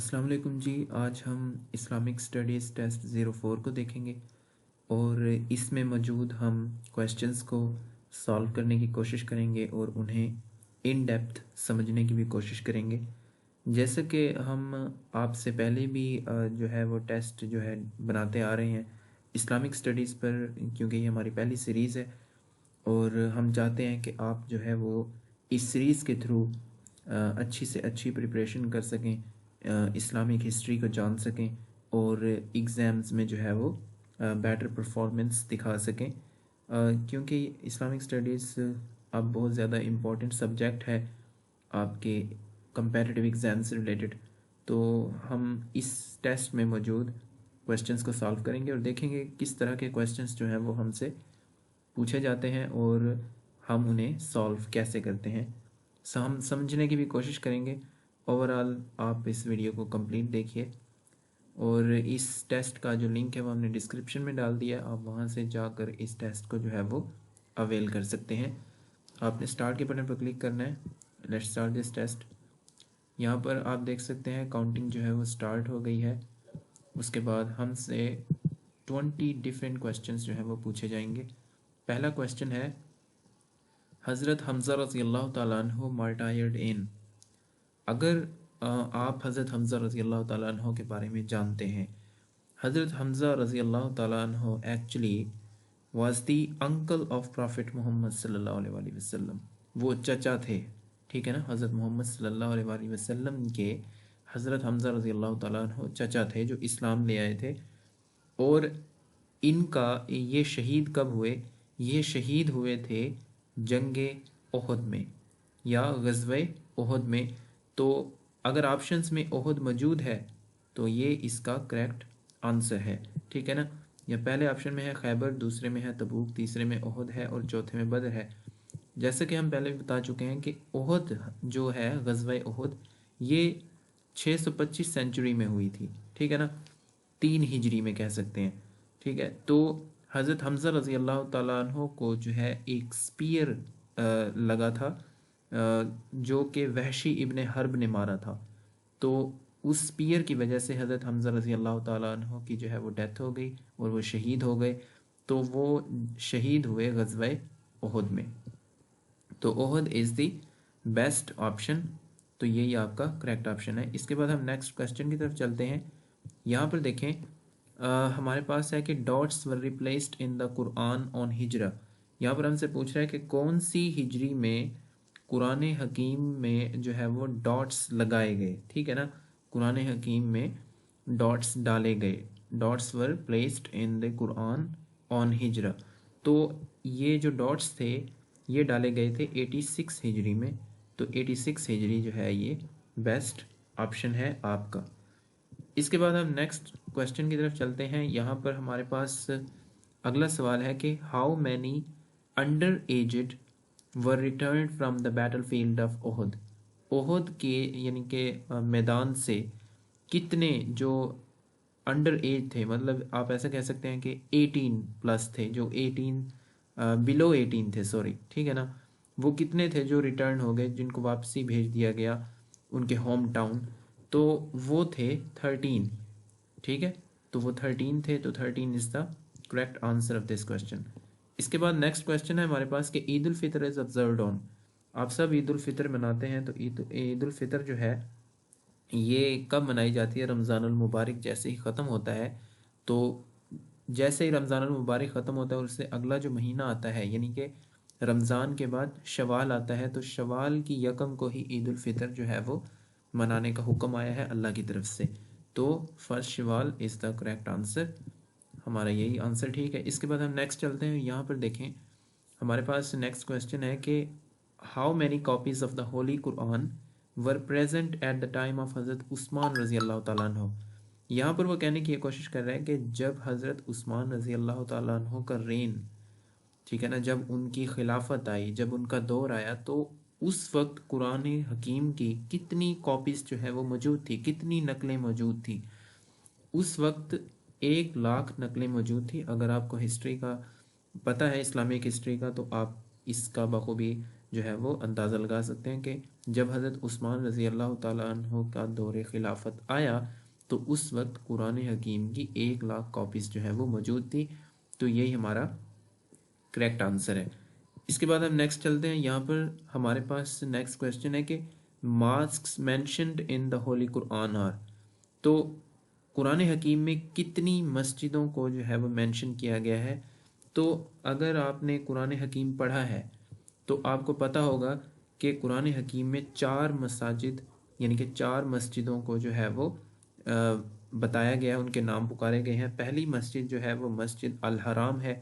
अस्सलाम वालेकुम जी। आज हम इस्लामिक स्टडीज़ टेस्ट 04 को देखेंगे और इसमें मौजूद हम क्वेश्चंस को सॉल्व करने की कोशिश करेंगे और उन्हें इन डेप्थ समझने की भी कोशिश करेंगे। जैसे कि हम आपसे पहले भी जो है वो टेस्ट जो है बनाते आ रहे हैं इस्लामिक स्टडीज़ पर, क्योंकि ये हमारी पहली सीरीज़ है और हम चाहते हैं कि आप जो है वो इस सीरीज़ के थ्रू अच्छी से अच्छी प्रिपरेशन कर सकें, इस्लामिक हिस्ट्री को जान सकें और एग्ज़ाम्स में जो है वो बेटर परफॉर्मेंस दिखा सकें, क्योंकि इस्लामिक स्टडीज़ अब बहुत ज़्यादा इम्पोर्टेंट सब्जेक्ट है आपके कंपैरेटिव एग्ज़ाम से रिलेटेड। तो हम इस टेस्ट में मौजूद क्वेश्चंस को सॉल्व करेंगे और देखेंगे किस तरह के क्वेश्चंस जो हैं वो हमसे पूछे जाते हैं और हम उन्हें सॉल्व कैसे करते हैं। हम समझने की भी कोशिश करेंगे। ओवरऑल आप इस वीडियो को कंप्लीट देखिए और इस टेस्ट का जो लिंक है वो हमने डिस्क्रिप्शन में डाल दिया, आप वहाँ से जाकर इस टेस्ट को जो है वो अवेल कर सकते हैं। आपने स्टार्ट के बटन पर क्लिक करना है। Let's start this test. यहाँ पर आप देख सकते हैं काउंटिंग जो है वो स्टार्ट हो गई है। उसके बाद हमसे 20 डिफरेंट क्वेश्चंस जो हैं वो पूछे जाएंगे। पहला क्वेश्चन है, हज़रत हमज़ा रज़ी अल्लाह ताला अन्हु मार्टायर्ड इन। अगर आप हज़रत हमज़ा रज़ी अल्लाह ताला अन्हु के बारे में जानते हैं, हज़रत हमज़ा रज़ी अल्लाह ताला अन्हु actually was the uncle of prophet Muhammad सल्लल्लाहु अलैहि वसल्लम। वो चचा थे, ठीक है ना। हज़रत मोहम्मद सल्लल्लाहु अलैहि वसल्लम के हज़रत हमज़ा रज़ी अल्लाह ताला अन्हु चचा थे जो इस्लाम ले आए थे। और इनका ये शहीद कब हुए? ये शहीद हुए थे जंगे ओहद में या ग़ज़वे ओहद में। तो अगर ऑप्शंस में ओहद मौजूद है तो ये इसका करेक्ट आंसर है, ठीक है ना। या पहले ऑप्शन में है खैबर, दूसरे में है तबूक, तीसरे में ओहद है और चौथे में बदर है। जैसे कि हम पहले भी बता चुके हैं कि ओहद जो है ग़ज़वे ओहद ये 625 सेंचुरी में हुई थी, ठीक है ना। 3 हिजरी में कह सकते हैं, ठीक है। तो हज़रत हमज़ा रज़ी अल्लाह ताला अन्हो को जो है एक स्पीयर लगा था, जो कि वहशी इब्ने हर्ब ने मारा था। तो उस स्पीयर की वजह से हज़रत हमज़ा रज़ी अल्लाह ताला अन्हो की जो है वो डेथ हो गई और वो शहीद हो गए। तो वो शहीद हुए ग़ज़वे ओहद में। तो Uhud is the best option. तो यही आपका करेक्ट ऑप्शन है। इसके बाद हम नेक्स्ट क्वेश्चन की तरफ चलते हैं। यहाँ पर देखें, हमारे पास है कि dots were replaced in the Quran on Hijra. यहाँ पर हमसे पूछ रहा है कि कौन सी हिजरी में कुरान हकीम में जो है वो डॉट्स लगाए गए, ठीक है ना। कुरान हकीम में डॉट्स डाले गए, dots were placed in the Quran on Hijra. तो ये जो डॉट्स थे ये डाले गए थे 86 हिजरी में। तो 86 हिजरी जो है ये बेस्ट ऑप्शन है आपका। इसके बाद हम नेक्स्ट क्वेश्चन की तरफ चलते हैं। यहाँ पर हमारे पास अगला सवाल है कि how many under aged were return from the battle field of Uhud. Uhud के यानी कि मैदान से कितने जो अंडर एज थे, मतलब आप ऐसा कह सकते हैं कि 18 प्लस थे, जो 18 बिलो 18 थे, सॉरी, ठीक है ना। वो कितने थे जो रिटर्न हो गए, जिनको वापसी भेज दिया गया उनके होम टाउन? तो वो थे 13, ठीक है। तो वो 13 थे। तो 13 is the correct answer of this question. इसके बाद नेक्स्ट क्वेश्चन है हमारे पास कि Eid ul Fitr is observed on. आप सब ईद उल फितर मनाते हैं, तो ईद उल फितर जो है ये कब मनाई जाती है? रमज़ानुल मुबारक जैसे ही ख़त्म होता है। तो जैसे ही रमज़ानुल मुबारक ख़त्म होता है उससे अगला जो महीना आता है, यानी कि रमज़ान के बाद शवाल आता है, तो शवाल की यकम को ही ईद उल फितर जो है वो मनाने का हुक्म आया है अल्लाह की तरफ से। तो first Shawwal is the correct answer, हमारा यही आंसर ठीक है। इसके बाद हम नेक्स्ट चलते हैं। यहाँ पर देखें, हमारे पास नेक्स्ट क्वेश्चन है कि how many copies of the holy Quran were present at the time of हज़रत उस्मान रज़ी अल्लाह ताला अन्हु। यहाँ पर वो कहने की कोशिश कर रहे हैं कि जब हज़रत उस्मान रज़ी अल्लाह ताला अन्हु का रेन, ठीक है ना, जब उनकी खिलाफत आई, जब उनका दौर आया, तो उस वक्त कुरान हकीम की कितनी कॉपीज़ जो है वो मौजूद थी, कितनी नकलें मौजूद थी? उस वक्त 1 लाख नकलें मौजूद थी। अगर आपको हिस्ट्री का पता है, इस्लामिक हिस्ट्री का, तो आप इसका बखूबी जो है वो अंदाज़ा लगा सकते हैं कि जब हज़रत उस्मान रज़ी अल्लाह ताला अन्हो का दौर खिलाफत आया तो उस वक्त कुरान हकीम की 1 लाख कॉपीज़ जो है वो मौजूद थी। तो यही हमारा करेक्ट आंसर है। इसके बाद हम नेक्स्ट चलते हैं। यहाँ पर हमारे पास नेक्स्ट क्वेश्चन है कि masks mentioned in the holy Quran are. तो कुरान हकीम में कितनी मस्जिदों को जो है वो मेंशन किया गया है। तो अगर आपने कुरान हकीम पढ़ा है तो आपको पता होगा कि कुरान हकीम में 4 मसाजिद यानी कि 4 मस्जिदों को जो है वो बताया गया है, उनके नाम पुकारे गए हैं। पहली मस्जिद जो है वो मस्जिद अल हराम है,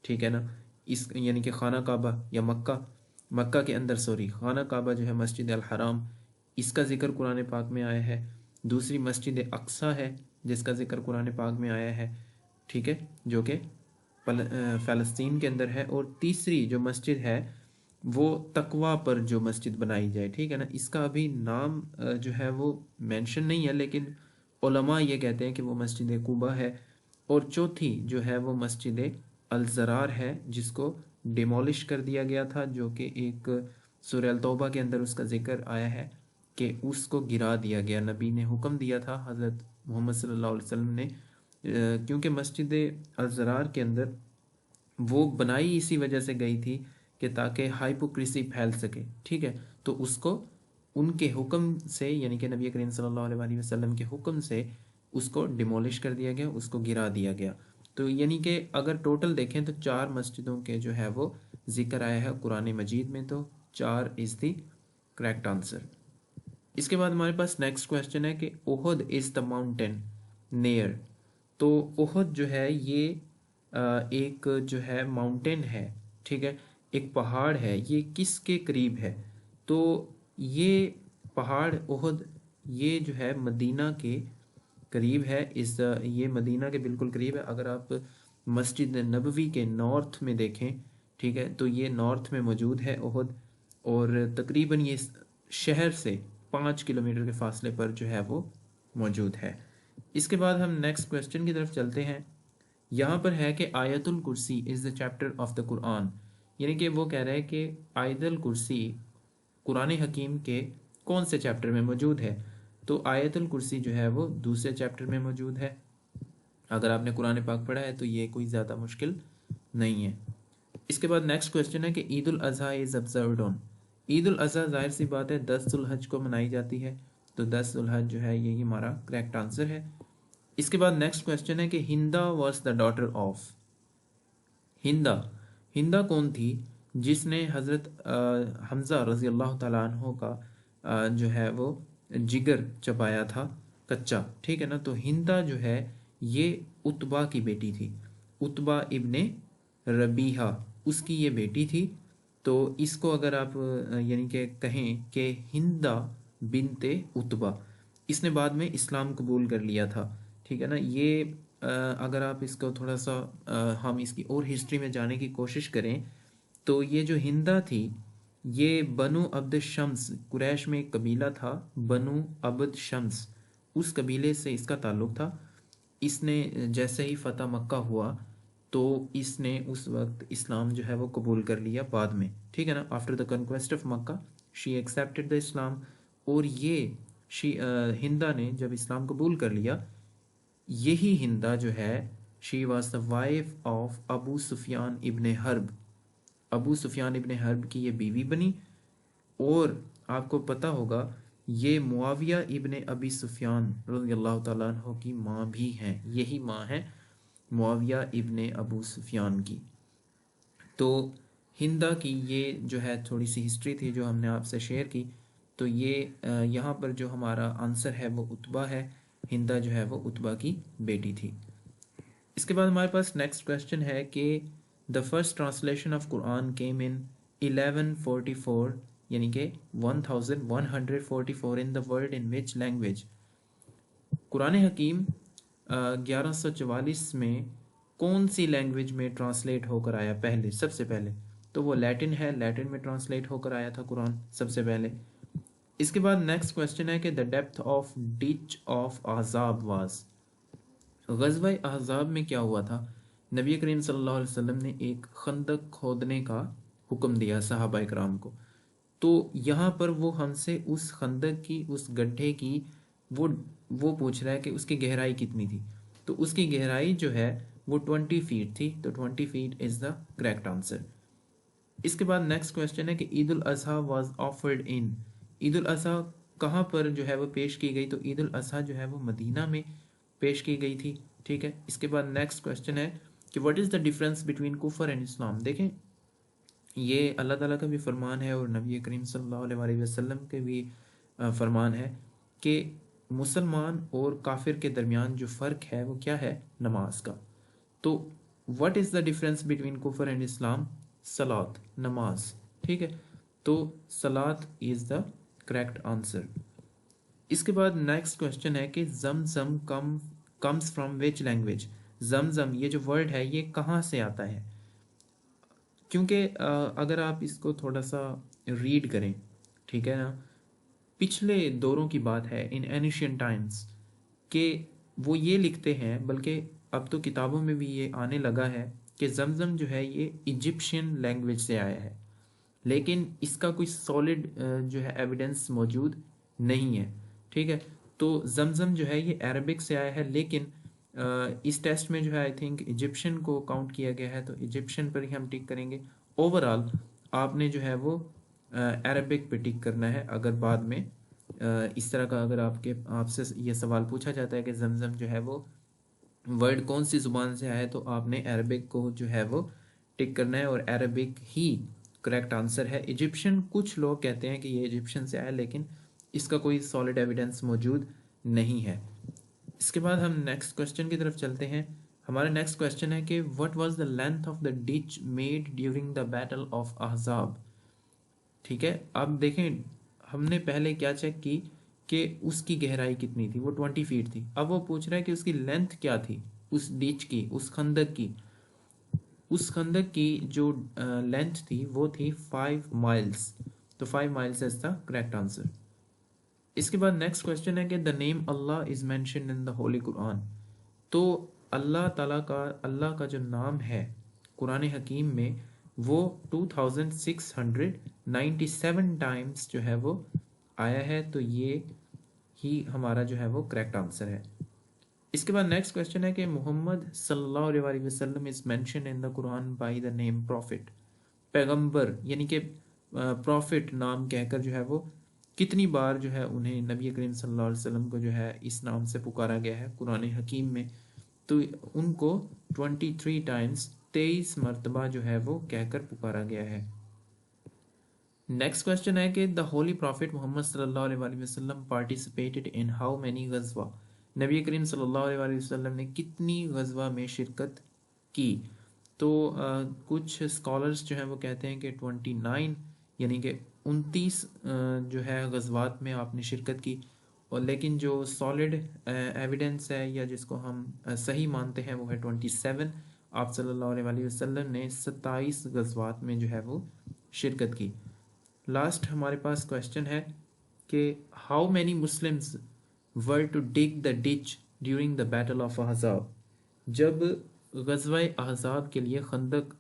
ठीक है ना। इस यानी कि खाना काबा या मक्का के अंदर खाना काबा जो है मस्जिद अल हराम, इसका ज़िक्र कुरान पाक में आया है। दूसरी मस्जिद अक्सा है जिसका ज़िक्र कुरान पाक में आया है, ठीक है, जो कि फ़लस्तीन के अंदर है। और तीसरी जो मस्जिद है वो तकवा पर जो मस्जिद बनाई जाए, ठीक है ना। इसका अभी नाम जो है वो मेंशन नहीं है, लेकिन उलमा ये कहते हैं कि वो मस्जिद कुबा है। और चौथी जो है वो मस्जिद अल ज़रार है जिसको डिमोलिश कर दिया गया था, जो कि एक सूरह अल तौबा के अंदर उसका जिक्र आया है कि उसको गिरा दिया गया। नबी ने हुक्म दिया था हज़रत मोहम्मद सल्लल्लाहु अलैहि वसल्लम ने, क्योंकि मस्जिद अल ज़रार के अंदर वो बनाई इसी वजह से गई थी कि ताकि हाइपोक्रेसी फैल सके, ठीक है। तो उसको उनके हुक्म से यानी कि नबी करीम सल्लल्लाहु अलैहि वसल्लम के हुक्म से उसको डिमोलिश कर दिया गया, उसको गिरा दिया गया। तो यानी कि अगर टोटल देखें तो 4 मस्जिदों के जो है वो जिक्र आया है कुरान मजीद में, तो 4 इज़ द करेक्ट आंसर। इसके बाद हमारे पास नेक्स्ट क्वेश्चन है कि Uhud is the mountain near. तो ओहद जो है ये एक जो है माउंटेन है, ठीक है, एक पहाड़ है, ये किसके करीब है। तो ये पहाड़ ओहद ये जो है मदीना के करीब है। ये मदीना के बिल्कुल करीब है। अगर आप मस्जिद नबवी के नॉर्थ में देखें, ठीक है, तो ये नॉर्थ में मौजूद है ओहद। और तकरीबन ये शहर से 5 किलोमीटर के फासले पर जो है वो मौजूद है। इसके बाद हम नेक्स्ट क्वेश्चन की तरफ चलते हैं। यहाँ पर है कि आयतुल कुर्सी is the chapter of the Quran, यानी कि वो कह रहे हैं कि आयतुल कुर्सी कुरान हकीम के कौन से चैप्टर में मौजूद है। तो आयतुल कुर्सी जो है वो दूसरे चैप्टर में मौजूद है। अगर आपने कुरान पाक पढ़ा है तो ये कोई ज़्यादा मुश्किल नहीं है। इसके बाद नेक्स्ट क्वेश्चन है कि Eid ul Adha is observed on. Eid ul Adha जाहिर सी बात है 10 जुल्हज को मनाई जाती है, तो 10 जुल्हज जो है यही हमारा करेक्ट आंसर है। इसके बाद नेक्स्ट क्वेश्चन है कि हिंदा वॉज द डॉटर ऑफ। हिंदा हिंदा कौन थी जिसने हज़रत हमज़ा रज़ी अल्लाह तआला अन्हु का जो है वो जिगर चबाया था कच्चा, ठीक है ना। तो हिंदा जो है ये उतबा की बेटी थी, उतबा इब्ने रबीहा उसकी ये बेटी थी। तो इसको अगर आप यानी कि कहें कि हिंदा बिनते उतबा, इसने बाद में इस्लाम कबूल कर लिया था, ठीक है ना। ये अगर आप इसको थोड़ा सा हम इसकी और हिस्ट्री में जाने की कोशिश करें तो ये जो हिंदा थी ये बनु अब्द शम्स, कुरैश में एक कबीला था बनु अब्द शम्स, उस कबीले से इसका ताल्लुक़ था। इसने जैसे ही फ़तह मक्का हुआ तो इसने उस वक्त इस्लाम जो है वो कबूल कर लिया बाद में, ठीक है ना। After the conquest of Mecca she accepted the Islam. और ये हिंदा ने जब इस्लाम कबूल कर लिया, यही हिंदा जो है she was the wife of Abu Sufyan ibne Harb, Abu Sufyan ibne Harb की ये बीवी बनी। और आपको पता होगा ये मुआविया इब्ने अबी सुफियान रज़ियल्लाहु ताला अन्हु की माँ भी हैं, यही माँ है मुआविया इब्ने अबू सुफियान की। तो हिंदा की ये जो है थोड़ी सी हिस्ट्री थी जो हमने आपसे शेयर की। तो ये यहाँ पर जो हमारा आंसर है वो उतबा है, हिंदा जो है वो उतबा की बेटी थी। इसके बाद हमारे पास नेक्स्ट क्वेश्चन है कि the first translation of Quran came in 1144 यानी कि 1144 in the world in which language. Quran हकीम 1144 में कौन सी लैंग्वेज में ट्रांसलेट होकर आया पहले, सबसे पहले। तो वो लैटिन है, लैटिन में ट्रांसलेट होकर आया था कुरान सबसे पहले। इसके बाद नेक्स्ट क्वेश्चन है कि the depth of ditch of Ahzab was. ग़ज़वा अहज़ाब में क्या हुआ था। नबी करीम सल्लल्लाहु अलैहि वसल्लम ने एक खंदक खोदने का हुक्म दिया सहाबा इकराम को। तो यहाँ पर वो हमसे उस खंदक की, उस गड्ढे की वो पूछ रहा है कि उसकी गहराई कितनी थी। तो उसकी गहराई जो है वो 20 फीट थी, तो 20 feet is the correct answer. इसके बाद नेक्स्ट क्वेश्चन है कि Eid ul Adha was offered in, Eid ul Adha कहाँ पर जो है वो पेश की गई, तो ईद उल अजहा जो है वो मदीना में पेश की गई थी। ठीक है, इसके बाद नेक्स्ट क्वेश्चन है कि what is the difference between Kufar and Islam. देखें, ये अल्लाह ताला का भी फरमान है और नबी करीम सल्लल्लाहु अलैहि वसल्लम के भी फरमान है कि मुसलमान और काफिर के दरमियान जो फ़र्क है वो क्या है, नमाज का। तो what is the difference between Kufar and Islam, सलात, नमाज। ठीक है, तो सलात इज़ द करेक्ट आंसर। इसके बाद नेक्स्ट क्वेश्चन है कि जमजम कम्स फ्रॉम विच लैंग्वेज। जमजम ये जो वर्ड है ये कहाँ से आता है, क्योंकि अगर आप इसको थोड़ा सा रीड करें, ठीक है ना, पिछले दौरों की बात है, इन एनिशियन टाइम्स के वो ये लिखते हैं, बल्कि अब तो किताबों में भी ये आने लगा है कि जमजम जो है ये इजिप्शियन लैंग्वेज से आया है, लेकिन इसका कोई सॉलिड जो है एविडेंस मौजूद नहीं है। ठीक है, तो जमजम जो है ये अरबिक से आया है, लेकिन इस टेस्ट में जो है आई थिंक इजिप्शियन को काउंट किया गया है, तो इजिप्शियन पर ही हम टिक करेंगे। ओवरऑल आपने जो है वो अरबिक पे टिक करना है। अगर बाद में इस तरह का अगर आपसे ये सवाल पूछा जाता है कि जमजम जो है वो वर्ड कौन सी ज़ुबान से आया है, तो आपने अरबिक को जो है वो टिक करना है, और अरबिक ही करेक्ट आंसर है। इजिप्शियन कुछ लोग कहते हैं कि ये इजिप्शियन से आया, लेकिन इसका कोई सॉलिड एविडेंस मौजूद नहीं है। इसके बाद हम नेक्स्ट क्वेश्चन की तरफ चलते हैं। हमारा नेक्स्ट क्वेश्चन है कि what was the length of the ditch made during the battle of Ahzab. ठीक है, अब देखें, हमने पहले क्या चेक की कि उसकी गहराई कितनी थी, वो 20 फीट थी। अब वो पूछ रहा है कि उसकी लेंथ क्या थी, उस डिच की, उस खंदक की। उस खंदक की जो लेंथ थी वो थी 5 माइल्स, तो 5 miles is the correct answer. इसके बाद नेक्स्ट क्वेश्चन है कि the name Allah is mentioned in the holy Quran. तो अल्लाह का जो नाम है कुरान हकीम में वो 2697 टाइम्स जो है वो आया है, तो ये ही हमारा जो है वो करेक्ट आंसर है। इसके बाद नेक्स्ट क्वेश्चन है कि मोहम्मद सल्लल्लाहु अलैहि वसल्लम is mention in the Quran by the name profit. पैगंबर यानी कि प्रॉफिट नाम कहकर जो है वो कितनी बार जो है उन्हें नबी करीम सल्लल्लाहु अलैहि वसल्लम को जो है इस नाम से पुकारा गया है कुरान हकीम में, तो उनको 23 टाइम्स, 23 मरतबा जो है वो कहकर पुकारा गया है। नेक्स्ट क्वेश्चन है कि द होली प्रॉफिट मोहम्मद सल्लल्लाहु अलैहि वसल्लम पार्टिसिपेटेड इन हाउ मेनी गज़वा। नबी करीम सल्लल्लाहु अलैहि वसल्लम ने कितनी गज़वा में शिरकत की। तो कुछ स्कॉलर्स जो हैं वो कहते हैं कि 29 यानी कि 29 जो है गज़वात में आपने शिरकत की, और लेकिन जो सॉलिड एविडेंस है या जिसको हम सही मानते हैं वो है 27। आप सल्लल्लाहु अलैहि वसल्लम ने 27 गज़वात में जो है वो शिरकत की। लास्ट हमारे पास क्वेश्चन है कि how many Muslims were to dig the ditch during the battle of Ahzab. जब ग़ज़वा अहज़ाब के लिए खंदक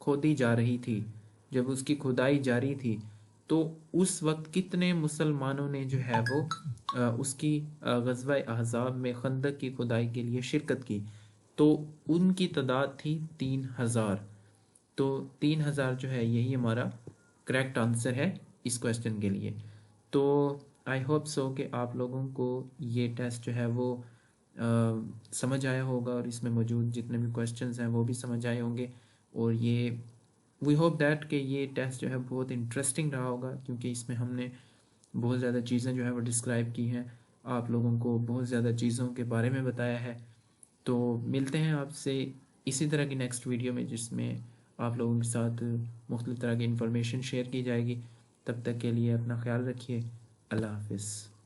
खोदी जा रही थी, जब उसकी खुदाई जारी थी, तो उस वक्त कितने मुसलमानों ने जो है वो उसकी ग़ज़वा अहज़ाब में खंदक की खुदाई के लिए शिरकत की। तो उनकी तादाद थी 3000। तो 3000 जो है यही हमारा करेक्ट आंसर है इस क्वेश्चन के लिए। तो आई होप सो कि आप लोगों को ये टेस्ट जो है वो समझ आया होगा, और इसमें मौजूद जितने भी क्वेश्चंस हैं वो भी समझ आए होंगे, और ये वी होप दैट कि ये टेस्ट जो है बहुत इंटरेस्टिंग रहा होगा, क्योंकि इसमें हमने बहुत ज़्यादा चीज़ें जो है वो डिस्क्राइब की हैं, आप लोगों को बहुत ज़्यादा चीज़ों के बारे में बताया है। तो मिलते हैं आपसे इसी तरह की नेक्स्ट वीडियो में, जिसमें आप लोगों के साथ मुख्तलिफ़ तरह की इन्फॉर्मेशन शेयर की जाएगी। तब तक के लिए अपना ख्याल रखिए। अल्लाह हाफिज़।